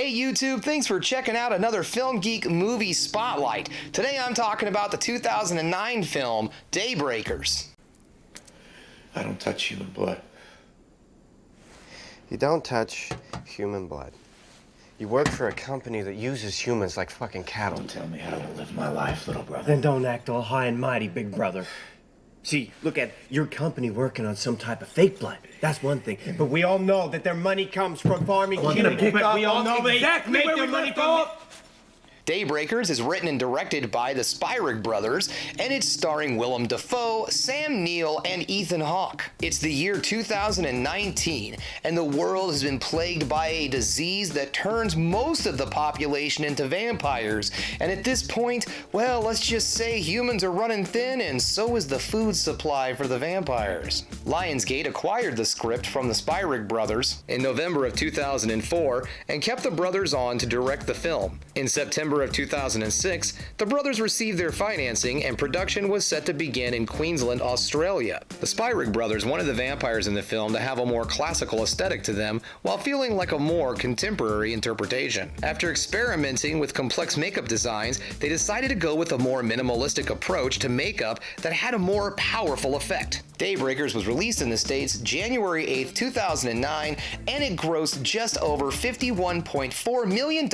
Hey YouTube, thanks for checking out another Film Geek Movie Spotlight. Today I'm talking about the 2009 film, Daybreakers. I don't touch human blood. You don't touch human blood. You work for a company that uses humans like fucking cattle. Don't tell me how to live my life, little brother. Then don't act all high and mighty, big brother. See, look at your company working on some type of fake blood. That's one thing. But we all know that their money comes from farming humans. But we all know exactly make their money go up. Daybreakers is written and directed by the Spierig brothers, and it's starring Willem Dafoe, Sam Neill, and Ethan Hawke. It's the year 2019, and the world has been plagued by a disease that turns most of the population into vampires. And at this point, well, let's just say humans are running thin, and so is the food supply for the vampires. Lionsgate acquired the script from the Spierig brothers in November of 2004 and kept the brothers on to direct the film. In September of 2006, the brothers received their financing and production was set to begin in Queensland, Australia. The Spierig brothers wanted the vampires in the film to have a more classical aesthetic to them while feeling like a more contemporary interpretation. After experimenting with complex makeup designs, they decided to go with a more minimalistic approach to makeup that had a more powerful effect. Daybreakers was released in the States January 8, 2009, and it grossed just over $51.4 million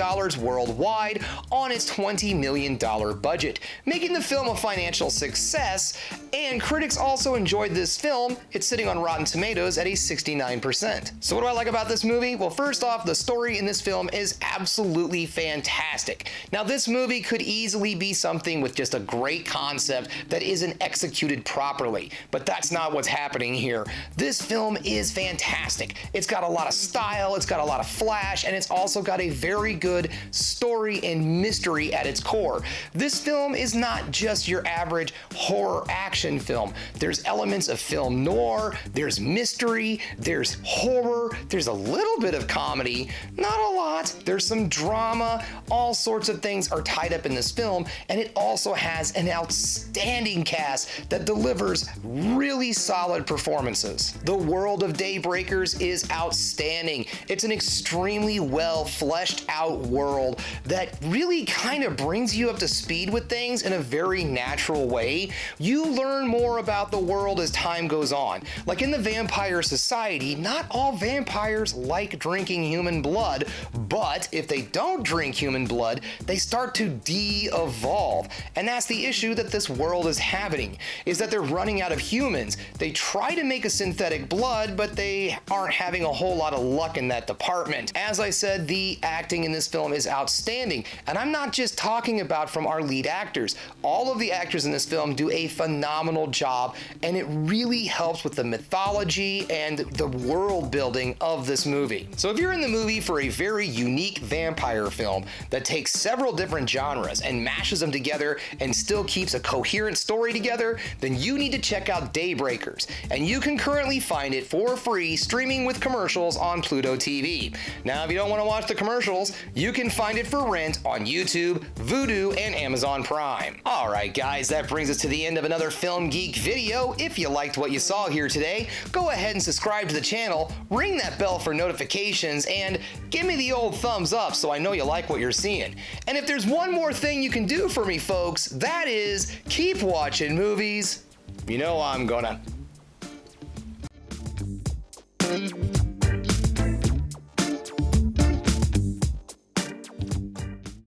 worldwide on its $20 million budget, making the film a financial success, and critics also enjoyed this film. It's sitting on Rotten Tomatoes at a 69%. So what do I like about this movie? Well, first off, the story in this film is absolutely fantastic. Now, this movie could easily be something with just a great concept that isn't executed properly, but that's not what's happening here. This film is fantastic. It's got a lot of style, it's got a lot of flash, and it's also got a very good story and mystery at its core. This film is not just your average horror action film. There's elements of film noir, there's mystery, there's horror, there's a little bit of comedy, not a lot. There's some drama, all sorts of things are tied up in this film, and it also has an outstanding cast that delivers really solid performances. The world of Daybreakers is outstanding. It's an extremely well fleshed out world that really kind of brings you up to speed with things in a very natural way. You learn more about the world as time goes on. Like in the vampire society, not all vampires like drinking human blood, but if they don't drink human blood, they start to de-evolve. And that's the issue that this world is having, is that they're running out of humans. They try to make a synthetic blood, but they aren't having a whole lot of luck in that department. As I said, the acting in this film is outstanding, and I'm not just talking about from our lead actors. All of the actors in this film do a phenomenal job, and it really helps with the mythology and the world building of this movie. So if you're in the movie for a very unique vampire film that takes several different genres and mashes them together and still keeps a coherent story together, then you need to check out Daybreakers, and you can currently find it for free streaming with commercials on Pluto TV. Now, if you don't want to watch the commercials, you can find it for rent on YouTube, Vudu, and Amazon Prime. Alright guys, that brings us to the end of another Film Geek video. If you liked what you saw here today, go ahead and subscribe to the channel, ring that bell for notifications, and give me the old thumbs up so I know you like what you're seeing. And if there's one more thing you can do for me, folks, that is keep watching movies. You know I'm gonna.